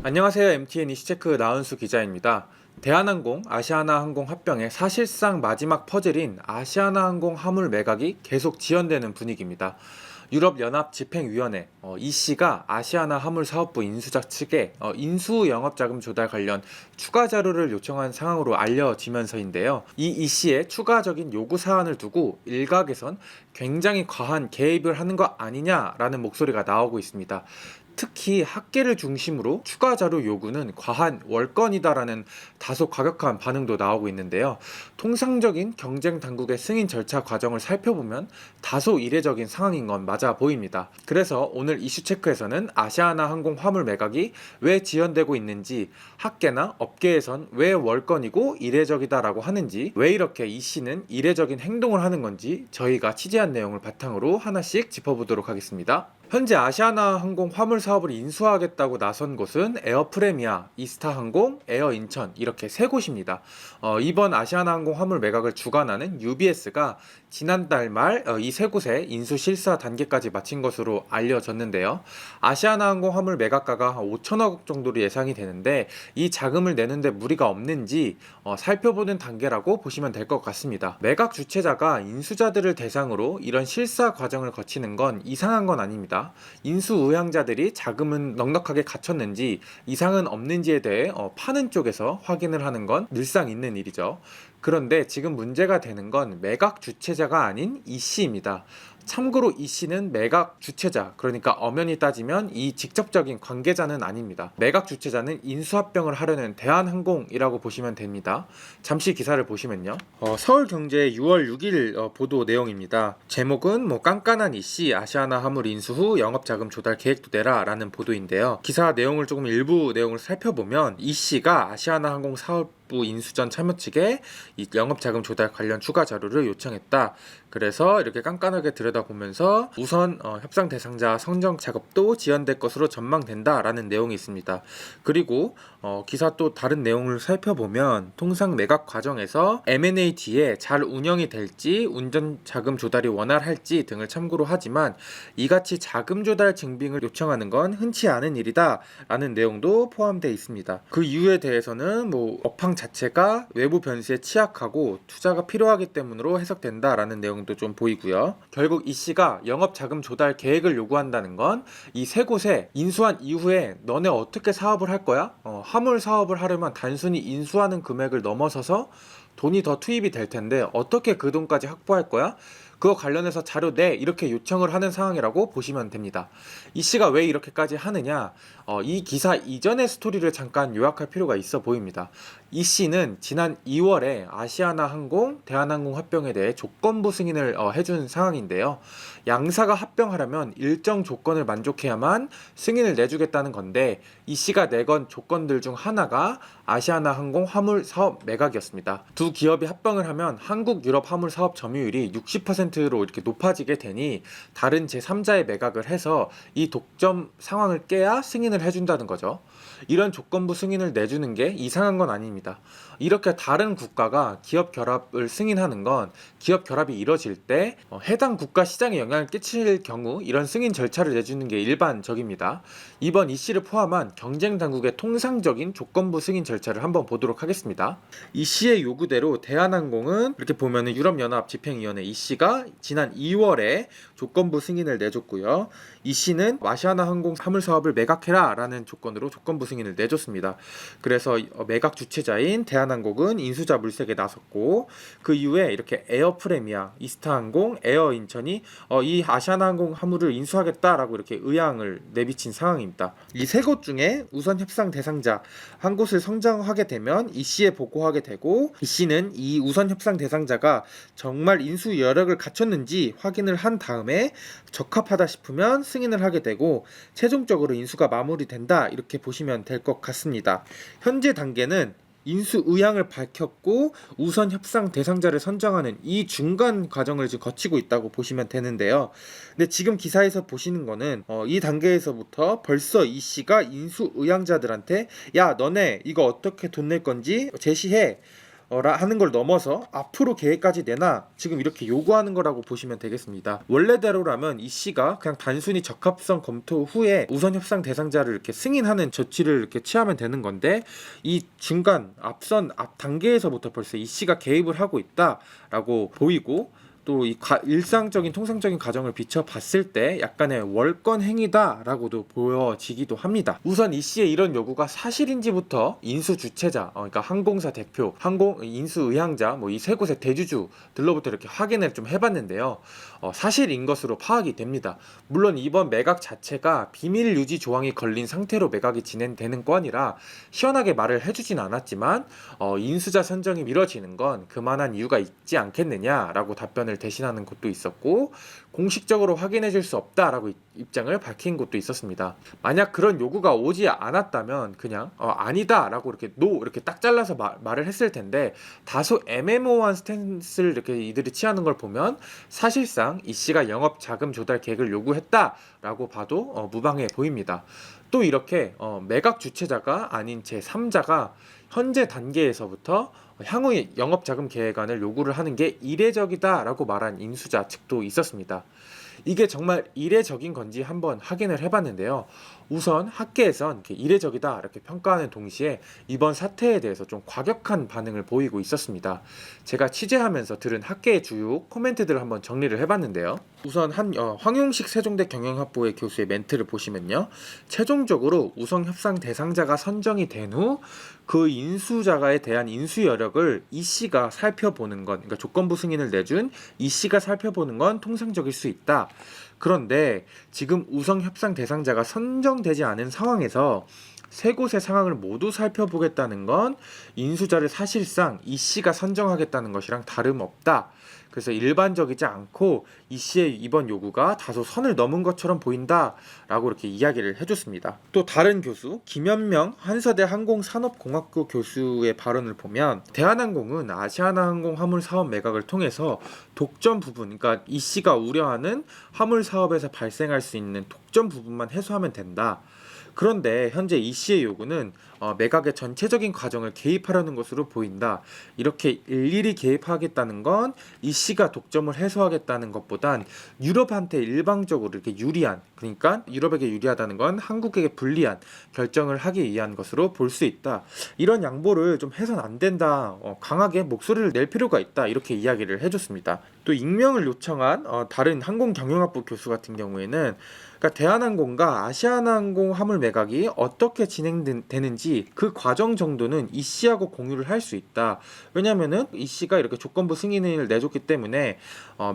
안녕하세요. MTN 이슈체크 나은수 기자입니다. 대한항공, 아시아나항공 합병의 사실상 마지막 퍼즐인 아시아나항공 화물 매각이 계속 지연되는 분위기입니다. 유럽연합집행위원회 EC가 아시아나 화물사업부 인수자 측에 인수 영업자금 조달 관련 추가 자료를 요청한 상황으로 알려지면서인데요. 이 EC의 추가적인 요구 사안을 두고 일각에선 굉장히 과한 개입을 하는 거 아니냐라는 목소리가 나오고 있습니다. 특히 학계를 중심으로 추가 자료 요구는 과한 월권이다라는 다소 과격한 반응도 나오고 있는데요. 통상적인 경쟁 당국의 승인 절차 과정을 살펴보면 다소 이례적인 상황인 건 맞아 보입니다. 그래서 오늘 이슈체크에서는 아시아나 항공 화물 매각이 왜 지연되고 있는지, 학계나 업계에선 왜 월권이고 이례적이다라고 하는지, 왜 이렇게 이 씨는 이례적인 행동을 하는 건지 저희가 취재한 내용을 바탕으로 하나씩 짚어보도록 하겠습니다. 현재 아시아나 항공 화물 사업을 인수하겠다고 나선 곳은 에어프레미아, 이스타항공, 에어인천 이렇게 세 곳입니다. 이번 아시아나 항공 화물 매각을 주관하는 UBS가 지난달 말 이 세 곳의 인수 실사 단계까지 마친 것으로 알려졌는데요. 아시아나 항공 화물 매각가가 5천억 정도로 예상이 되는데 이 자금을 내는데 무리가 없는지 살펴보는 단계라고 보시면 될 것 같습니다. 매각 주체자가 인수자들을 대상으로 이런 실사 과정을 거치는 건 이상한 건 아닙니다. 인수 의향자들이 자금은 넉넉하게 갖췄는지 이상은 없는지에 대해 파는 쪽에서 확인을 하는 건 늘상 있는 일이죠. 그런데 지금 문제가 되는 건 매각 주체자가 아닌 이 씨입니다. 참고로 이 씨는 매각 주체자, 그러니까 엄연히 따지면 이 직접적인 관계자는 아닙니다. 매각 주체자는 인수합병을 하려는 대한항공이라고 보시면 됩니다. 잠시 기사를 보시면요. 서울경제 6월 6일 보도 내용입니다. 제목은 깐깐한 이 씨 아시아나 화물 인수 후 영업자금 조달 계획도 내라 라는 보도인데요. 기사 내용을 조금 일부 내용을 살펴보면 이 씨가 아시아나 항공 사업부 인수전 참여 측에 이 영업자금 조달 관련 추가 자료를 요청했다. 그래서 이렇게 깐깐하게 들여다보면서 우선 협상 대상자 선정 작업도 지연될 것으로 전망된다라는 내용이 있습니다. 그리고 기사 또 다른 내용을 살펴보면 통상 매각 과정에서 M&A 뒤에 잘 운영이 될지 운전 자금 조달이 원활할지 등을 참고로 하지만 이같이 자금 조달 증빙을 요청하는 건 흔치 않은 일이다 라는 내용도 포함되어 있습니다. 그 이유에 대해서는 업황 자체가 외부 변수에 취약하고 투자가 필요하기 때문으로 해석된다라는 내용도 좀 보이고요. 결국 이 씨가 영업 자금 조달 계획을 요구한다는 건 이 세 곳에 인수한 이후에 너네 어떻게 사업을 할 거야? 화물 사업을 하려면 단순히 인수하는 금액을 넘어서서 돈이 더 투입이 될 텐데 어떻게 그 돈까지 확보할 거야? 그거 관련해서 자료 내 이렇게 요청을 하는 상황이라고 보시면 됩니다. 이 씨가 왜 이렇게까지 하느냐? 이 기사 이전의 스토리를 잠깐 요약할 필요가 있어 보입니다. 이 씨는 지난 2월에 아시아나 항공, 대한항공 합병에 대해 조건부 승인을 해준 상황인데요. 양사가 합병하려면 일정 조건을 만족해야만 승인을 내주겠다는 건데 이 씨가 내건 조건들 중 하나가 아시아나 항공 화물 사업 매각이었습니다. 두 기업이 합병을 하면 한국 유럽 화물 사업 점유율이 60%로 이렇게 높아지게 되니 다른 제3자의 매각을 해서 이 독점 상황을 깨야 승인을 해준다는 거죠. 이런 조건부 승인을 내주는 게 이상한 건 아닙니다. 이렇게 다른 국가가 기업 결합을 승인하는 건 기업 결합이 이뤄질 때 해당 국가 시장에 영향을 끼칠 경우 이런 승인 절차를 내주는 게 일반적입니다. 이번 이 씨를 포함한 경쟁 당국의 통상적인 조건부 승인 절차를 한번 보도록 하겠습니다. 이 씨의 요구대로 대한항공은 이렇게 보면은 유럽연합 집행위원회 이 씨가 지난 2월에 조건부 승인을 내줬고요. 이 씨는 아시아나 항공 화물 사업을 매각해라 라는 조건으로 조건부 승인을 내줬습니다. 그래서 매각 주체자인 대한항공은 인수자 물색에 나섰고 그 이후에 이렇게 에어프레미아, 이스타항공, 에어인천이 이 아시아나항공 화물을 인수하겠다라고 이렇게 의향을 내비친 상황입니다. 이 세 곳 중에 우선 협상 대상자 한 곳을 선정하게 되면 이 씨에 보고하게 되고 이 씨는 이 우선 협상 대상자가 정말 인수 여력을 갖췄는지 확인을 한 다음에 적합하다 싶으면 승인을 하게 되고 최종적으로 인수가 마무리된다 이렇게 보시면 될 것 같습니다. 현재 단계는 인수 의향을 밝혔고 우선 협상 대상자를 선정하는 이 중간 과정을 지금 거치고 있다고 보시면 되는데요. 근데 지금 기사에서 보시는 거는 이 단계에서부터 벌써 이 씨가 인수 의향자들한테 야 너네 이거 어떻게 돈 낼 건지 제시해. 하는 걸 넘어서 앞으로 계획까지 내놔 지금 이렇게 요구하는 거라고 보시면 되겠습니다. 원래대로라면 이 씨가 그냥 단순히 적합성 검토 후에 우선 협상 대상자를 이렇게 승인하는 조치를 이렇게 취하면 되는 건데, 이 중간 앞선 앞 단계에서부터 벌써 이 씨가 개입을 하고 있다라고 보이고, 또 이 일상적인 통상적인 가정을 비춰봤을 때 약간의 월권 행위다라고도 보여지기도 합니다. 우선 이 씨의 이런 요구가 사실인지부터 인수 주체자, 그러니까 항공사 대표, 항공 인수 의향자, 뭐 이 세 곳의 대주주들로부터 이렇게 확인을 좀 해봤는데요. 사실인 것으로 파악이 됩니다. 물론 이번 매각 자체가 비밀 유지 조항이 걸린 상태로 매각이 진행되는 건이라 시원하게 말을 해주진 않았지만, 인수자 선정이 미뤄지는 건 그만한 이유가 있지 않겠느냐라고 답변을 대신하는 곳도 있었고, 공식적으로 확인해 줄 수 없다라고 입장을 밝힌 곳도 있었습니다. 만약 그런 요구가 오지 않았다면 그냥 아니다라고 이렇게 딱 잘라서 말을 했을 텐데, 다소 애매모호한 스탠스를 이렇게 이들이 취하는 걸 보면 사실상 이 씨가 영업 자금 조달 계획을 요구했다라고 봐도 무방해 보입니다. 또 이렇게 매각 주체자가 아닌 제3자가 현재 단계에서부터 향후의 영업자금 계획안을 요구를 하는 게 이례적이다라고 말한 인수자 측도 있었습니다. 이게 정말 이례적인 건지 한번 확인을 해봤는데요. 우선 학계에선 이렇게 이례적이다 이렇게 평가하는 동시에 이번 사태에 대해서 좀 과격한 반응을 보이고 있었습니다. 제가 취재하면서 들은 학계의 주요 코멘트들을 한번 정리를 해봤는데요. 우선 황용식 세종대 경영학부의 교수의 멘트를 보시면요, 최종적으로 우선 협상 대상자가 선정이 된 후 그 인수자가에 대한 인수 여력을 이 씨가 살펴보는 건, 그러니까 조건부 승인을 내준 이 씨가 살펴보는 건 통상적일 수 있다. 그런데 지금 우선 협상 대상자가 선정되지 않은 상황에서 세 곳의 상황을 모두 살펴보겠다는 건 인수자를 사실상 이 씨가 선정하겠다는 것이랑 다름없다. 그래서 일반적이지 않고 이 씨의 이번 요구가 다소 선을 넘은 것처럼 보인다라고 이렇게 이야기를 해줬습니다. 또 다른 교수 김현명 한서대 항공산업공학부 교수의 발언을 보면, 대한항공은 아시아나항공 화물 사업 매각을 통해서 독점 부분, 그러니까 이 씨가 우려하는 화물 사업에서 발생할 수 있는 독점 부분만 해소하면 된다. 그런데 현재 이 씨의 요구는 매각의 전체적인 과정을 개입하려는 것으로 보인다. 이렇게 일일이 개입하겠다는 건 이 씨가 독점을 해소하겠다는 것보단 유럽한테 일방적으로 이렇게 유리한, 그러니까 유럽에게 유리하다는 건 한국에게 불리한 결정을 하기 위한 것으로 볼 수 있다. 이런 양보를 좀 해선 안 된다. 강하게 목소리를 낼 필요가 있다. 이렇게 이야기를 해줬습니다. 또 익명을 요청한 다른 항공경영학부 교수 같은 경우에는, 그러니까 대한항공과 아시아나항공 화물 매각이 어떻게 진행되는지 그 과정 정도는 이 씨하고 공유를 할 수 있다. 왜냐면은 이 씨가 이렇게 조건부 승인을 내줬기 때문에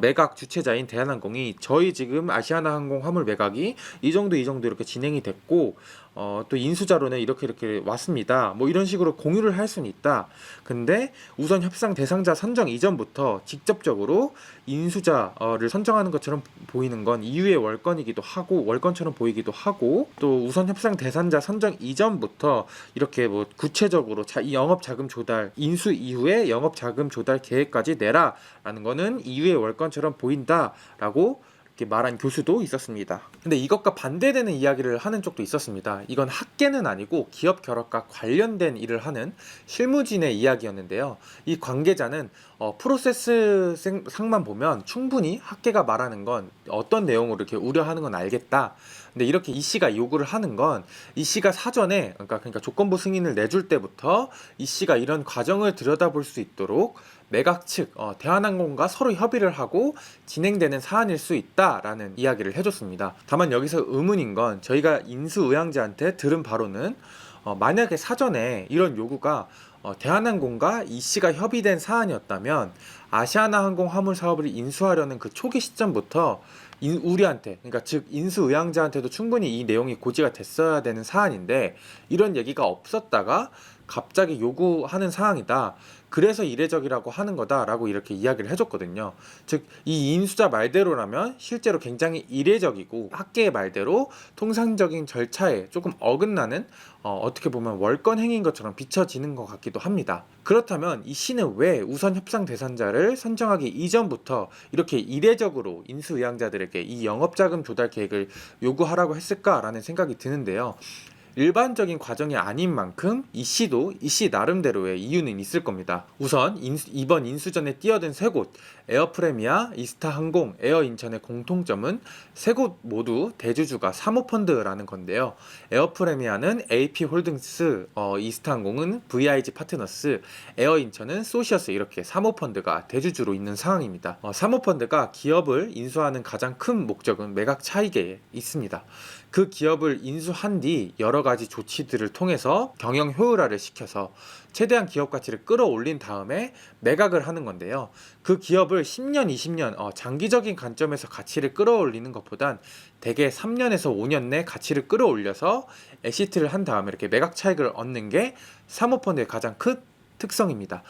매각 주체자인 대한항공이 저희 지금 아시아나항공 화물 매각이 이 정도 이렇게 진행이 됐고, 또 인수자로는 이렇게 왔습니다. 뭐 이런 식으로 공유를 할 수는 있다. 근데 우선 협상 대상자 선정 이전부터 직접적으로 인수자를 선정하는 것처럼 보이는 건 이유의 월권이기도 하고, 월권처럼 보이기도 하고, 또 우선 협상 대상자 선정 이전부터 이렇게 뭐 구체적으로 이 영업 자금 조달, 인수 이후에 영업 자금 조달 계획까지 내라라는 거는 이유의 월권처럼 보인다라고 말한 교수도 있었습니다. 근데 이것과 반대되는 이야기를 하는 쪽도 있었습니다. 이건 학계는 아니고 기업 결합과 관련된 일을 하는 실무진의 이야기였는데요. 이 관계자는 프로세스 상만 보면 충분히 학계가 말하는 건 어떤 내용으로 이렇게 우려하는 건 알겠다. 근데 이렇게 이 씨가 요구를 하는 건 이 씨가 사전에, 그러니까 조건부 승인을 내줄 때부터 이 씨가 이런 과정을 들여다볼 수 있도록 매각 측 대한항공과 서로 협의를 하고 진행되는 사안일 수 있다라는 이야기를 해줬습니다. 다만 여기서 의문인 건, 저희가 인수의향자한테 들은 바로는 만약에 사전에 이런 요구가 대한항공과 이 씨가 협의된 사안이었다면 아시아나항공 화물 사업을 인수하려는 그 초기 시점부터 우리한테, 그러니까 즉 인수의향자한테도 충분히 이 내용이 고지가 됐어야 되는 사안인데, 이런 얘기가 없었다가 갑자기 요구하는 사항이다. 그래서 이례적이라고 하는 거다라고 이렇게 이야기를 해줬거든요. 즉 이 인수자 말대로라면 실제로 굉장히 이례적이고 학계의 말대로 통상적인 절차에 조금 어긋나는 어떻게 보면 월권 행위인 것처럼 비춰지는 것 같기도 합니다. 그렇다면 이 씨는 왜 우선 협상 대상자를 선정하기 이전부터 이렇게 이례적으로 인수의향자들에게 이 영업자금 조달 계획을 요구하라고 했을까라는 생각이 드는데요. 일반적인 과정이 아닌 만큼 이 씨도 이 씨 나름대로의 이유는 있을 겁니다. 우선 이번 인수전에 뛰어든 세 곳, 에어프레미아, 이스타항공, 에어인천의 공통점은 세 곳 모두 대주주가 사모펀드라는 건데요. 에어프레미아는 AP홀딩스, 이스타항공은 VIG 파트너스, 에어인천은 소시어스, 이렇게 사모펀드가 대주주로 있는 상황입니다. 사모펀드가 기업을 인수하는 가장 큰 목적은 매각 차익에 있습니다. 그 기업을 인수한 뒤 여러 가지 조치들을 통해서 경영 효율화를 시켜서 최대한 기업 가치를 끌어올린 다음에 매각을 하는 건데요. 그 기업을 10년, 20년 장기적인 관점에서 가치를 끌어올리는 것보단 대개 3년에서 5년 내 가치를 끌어올려서 엑시트를 한 다음에 이렇게 매각 차익을 얻는 게 사모펀드의 가장 큰 특성입니다.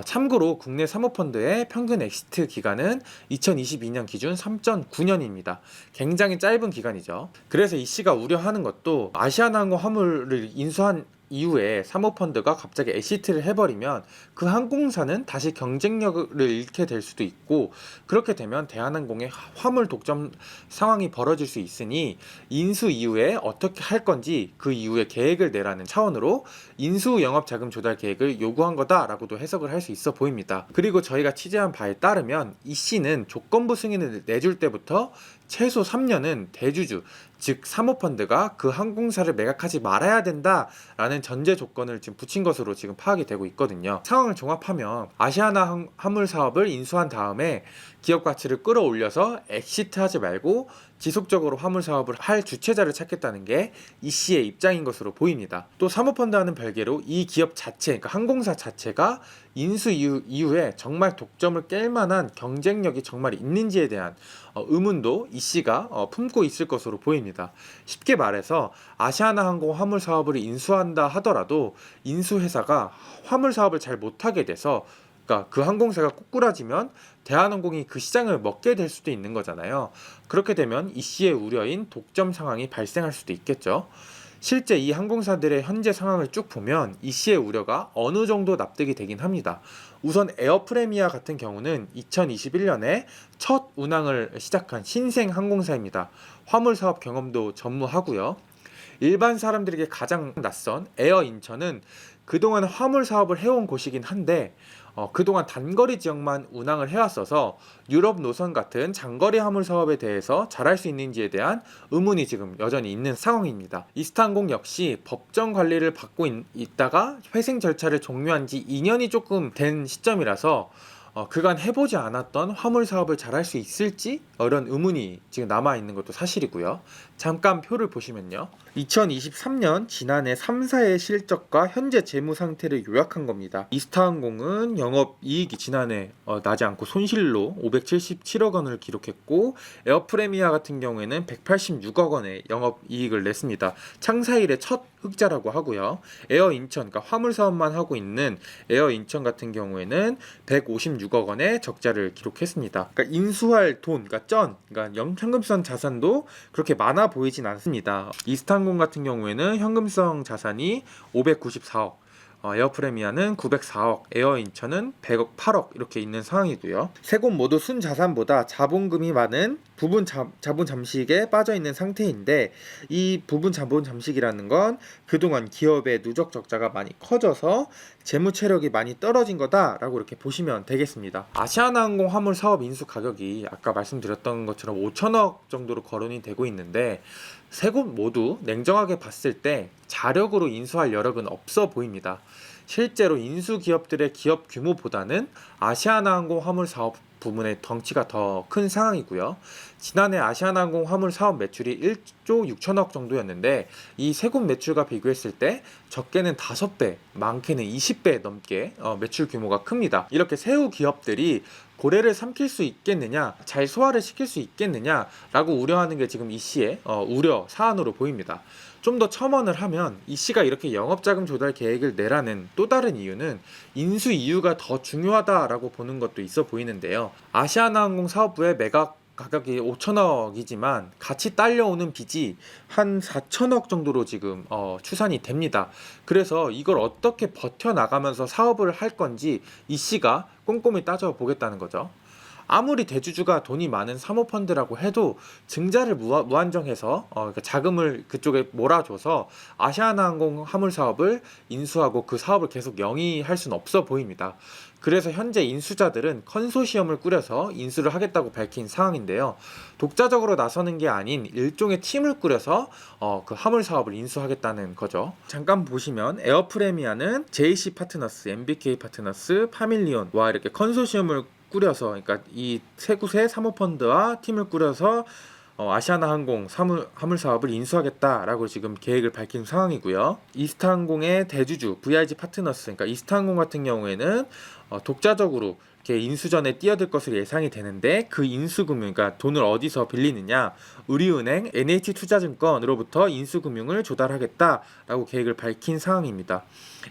참고로 국내 사모펀드의 평균 엑시트 기간은 2022년 기준 3.9년입니다. 굉장히 짧은 기간이죠. 그래서 이 씨가 우려하는 것도 아시아나항공 화물을 인수한 이후에 사모펀드가 갑자기 엑시트를 해버리면 그 항공사는 다시 경쟁력을 잃게 될 수도 있고, 그렇게 되면 대한항공의 화물 독점 상황이 벌어질 수 있으니 인수 이후에 어떻게 할 건지 그 이후에 계획을 내라는 차원으로 인수 영업자금 조달 계획을 요구한 거다라고도 해석을 할 수 있어 보입니다. 그리고 저희가 취재한 바에 따르면 이 씨는 조건부 승인을 내줄 때부터 최소 3년은 대주주, 즉 사모펀드가 그 항공사를 매각하지 말아야 된다라는 전제 조건을 지금 붙인 것으로 지금 파악이 되고 있거든요. 상황을 종합하면 아시아나 화물 사업을 인수한 다음에 기업 가치를 끌어올려서 엑시트하지 말고 지속적으로 화물 사업을 할 주체자를 찾겠다는 게 이 씨의 입장인 것으로 보입니다. 또 사모펀드와는 별개로 이 기업 자체, 그러니까 항공사 자체가 인수 이후에 정말 독점을 깰 만한 경쟁력이 정말 있는지에 대한 의문도 이 씨가 품고 있을 것으로 보입니다. 쉽게 말해서 아시아나항공 화물 사업을 인수한다 하더라도 인수회사가 화물 사업을 잘 못하게 돼서, 그러니까 그 항공사가 꾸꾸라지면 대한항공이 그 시장을 먹게 될 수도 있는 거잖아요. 그렇게 되면 이 씨의 우려인 독점 상황이 발생할 수도 있겠죠. 실제 이 항공사들의 현재 상황을 쭉 보면 이 씨의 우려가 어느 정도 납득이 되긴 합니다. 우선 에어프레미아 같은 경우는 2021년에 첫 운항을 시작한 신생 항공사입니다. 화물 사업 경험도 전무하고요. 일반 사람들에게 가장 낯선 에어인천은 그동안 화물 사업을 해온 곳이긴 한데 그동안 단거리 지역만 운항을 해왔어서 유럽 노선 같은 장거리 화물 사업에 대해서 잘할 수 있는지에 대한 의문이 지금 여전히 있는 상황입니다. 이스타항공 역시 법정 관리를 받고 있다가 회생 절차를 종료한 지 2년이 조금 된 시점이라서 그간 해보지 않았던 화물 사업을 잘할 수 있을지 이런 의문이 지금 남아있는 것도 사실이고요. 잠깐 표를 보시면요. 2023년 지난해 3사의 실적과 현재 재무 상태를 요약한 겁니다. 이스타항공은 영업이익이 지난해 나지 않고 손실로 577억 원을 기록했고, 에어프레미아 같은 경우에는 186억 원의 영업이익을 냈습니다. 창사 이래 첫 흑자라고 하고요. 에어인천, 그러니까 화물 사업만 하고 있는 에어인천 같은 경우에는 156억 원의 적자를 기록했습니다. 그러니까 인수할 돈, 그러니까 현금성 자산도 그렇게 많아 보이진 않습니다. 이스타항공 같은 경우에는 현금성 자산이 594억, 에어프레미아는 904억, 에어인천은 100억, 8억 이렇게 있는 상황이고요. 세 곳 모두 순자산보다 자본금이 많은 부분 자본 잠식에 빠져 있는 상태인데, 이 부분 자본 잠식이라는 건 그동안 기업의 누적 적자가 많이 커져서 재무 체력이 많이 떨어진 거다라고 이렇게 보시면 되겠습니다. 아시아나항공 화물 사업 인수 가격이 아까 말씀드렸던 것처럼 5천억 정도로 거론이 되고 있는데, 세 곳 모두 냉정하게 봤을 때 자력으로 인수할 여력은 없어 보입니다. 실제로 인수 기업들의 기업 규모보다는 아시아나항공 화물 사업 부문의 덩치가 더 큰 상황이고요. 지난해 아시아나항공 화물 사업 매출이 1조 6천억 정도였는데, 이 세 곳 매출과 비교했을 때 적게는 5배, 많게는 20배 넘게 매출 규모가 큽니다. 이렇게 세후 기업들이 고래를 삼킬 수 있겠느냐, 잘 소화를 시킬 수 있겠느냐라고 우려하는 게 지금 이 씨의 우려 사안으로 보입니다. 좀 더 첨언을 하면 이 씨가 이렇게 영업자금 조달 계획을 내라는 또 다른 이유는 인수 이유가 더 중요하다라고 보는 것도 있어 보이는데요. 아시아나항공 사업부의 매각 가격이 5천억이지만 같이 딸려오는 빚이 한 4천억 정도로 지금 추산이 됩니다. 그래서 이걸 어떻게 버텨나가면서 사업을 할 건지 이 씨가 꼼꼼히 따져보겠다는 거죠. 아무리 대주주가 돈이 많은 사모펀드라고 해도 증자를 무한정해서 그러니까 자금을 그쪽에 몰아줘서 아시아나항공 화물 사업을 인수하고 그 사업을 계속 영위할 수는 없어 보입니다. 그래서 현재 인수자들은 컨소시엄을 꾸려서 인수를 하겠다고 밝힌 상황인데요. 독자적으로 나서는 게 아닌 일종의 팀을 꾸려서 그 화물 사업을 인수하겠다는 거죠. 잠깐 보시면 에어프레미아는 JC 파트너스, MBK 파트너스, 파밀리온와 이렇게 컨소시엄을 꾸려서, 그러니까 이 세 곳의 사모펀드와 팀을 꾸려서 아시아나항공 화물 사업을 인수하겠다라고 지금 계획을 밝힌 상황이고요. 이스타항공의 대주주 VIG 파트너스, 그러니까 이스타항공 같은 경우에는 독자적으로 이렇게 인수전에 뛰어들 것으로 예상이 되는데, 그 인수금융, 그러니까 돈을 어디서 빌리느냐, 우리은행, NH투자증권으로부터 인수금융을 조달하겠다라고 계획을 밝힌 상황입니다.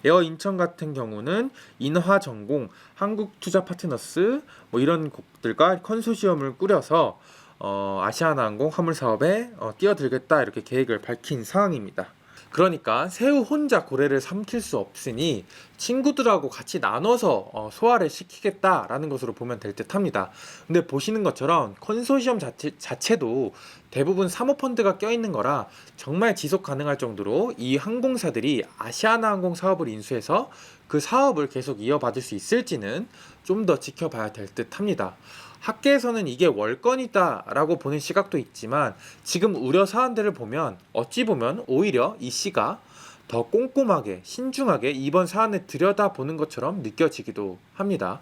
에어인천 같은 경우는 인화전공, 한국투자파트너스 뭐 이런 곳들과 컨소시엄을 꾸려서 아시아나항공 화물 사업에 뛰어들겠다 이렇게 계획을 밝힌 상황입니다. 그러니까 새우 혼자 고래를 삼킬 수 없으니 친구들하고 같이 나눠서 소화를 시키겠다라는 것으로 보면 될 듯합니다. 근데 보시는 것처럼 컨소시엄 자체도 대부분 사모펀드가 껴있는 거라 정말 지속 가능할 정도로 이 항공사들이 아시아나항공 사업을 인수해서 그 사업을 계속 이어받을 수 있을지는 좀 더 지켜봐야 될 듯합니다. 학계에서는 이게 월권이다라고 보는 시각도 있지만, 지금 우려 사안들을 보면 어찌 보면 오히려 이 씨가 더 꼼꼼하게 신중하게 이번 사안을 들여다보는 것처럼 느껴지기도 합니다.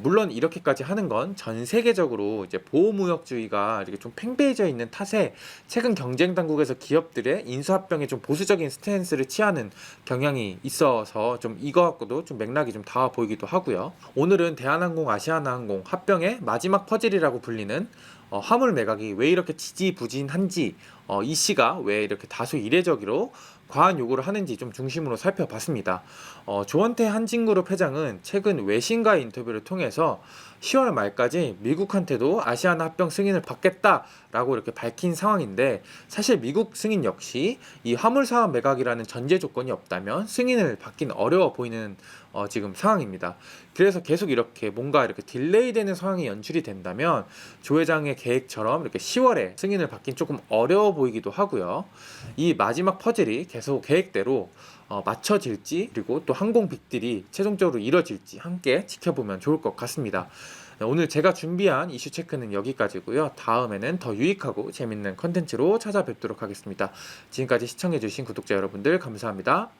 물론 이렇게까지 하는 건 전 세계적으로 이제 보호무역주의가 이렇게 좀 팽배해져 있는 탓에 최근 경쟁 당국에서 기업들의 인수합병에 좀 보수적인 스탠스를 취하는 경향이 있어서 좀 이거 갖고도 좀 맥락이 좀 닿아 보이기도 하고요. 오늘은 대한항공 아시아나항공 합병의 마지막 퍼즐이라고 불리는 화물 매각이 왜 이렇게 지지부진한지, 이 씨가 왜 이렇게 다소 이례적으로 과한 요구를 하는지 좀 중심으로 살펴봤습니다. 조원태 한진그룹 회장은 최근 외신과의 인터뷰를 통해서 10월 말까지 미국한테도 아시아나 합병 승인을 받겠다라고 이렇게 밝힌 상황인데, 사실 미국 승인 역시 이 화물사업 매각이라는 전제 조건이 없다면 승인을 받긴 어려워 보이는 지금 상황입니다. 그래서 계속 이렇게 뭔가 이렇게 딜레이되는 상황이 연출이 된다면 조 회장의 계획처럼 이렇게 10월에 승인을 받긴 조금 어려워 보이기도 하고요. 이 마지막 퍼즐이 계속 계획대로 맞춰질지, 그리고 또 항공 빅딜이 최종적으로 이뤄질지 함께 지켜보면 좋을 것 같습니다. 오늘 제가 준비한 이슈 체크는 여기까지고요. 다음에는 더 유익하고 재밌는 컨텐츠로 찾아뵙도록 하겠습니다. 지금까지 시청해주신 구독자 여러분들 감사합니다.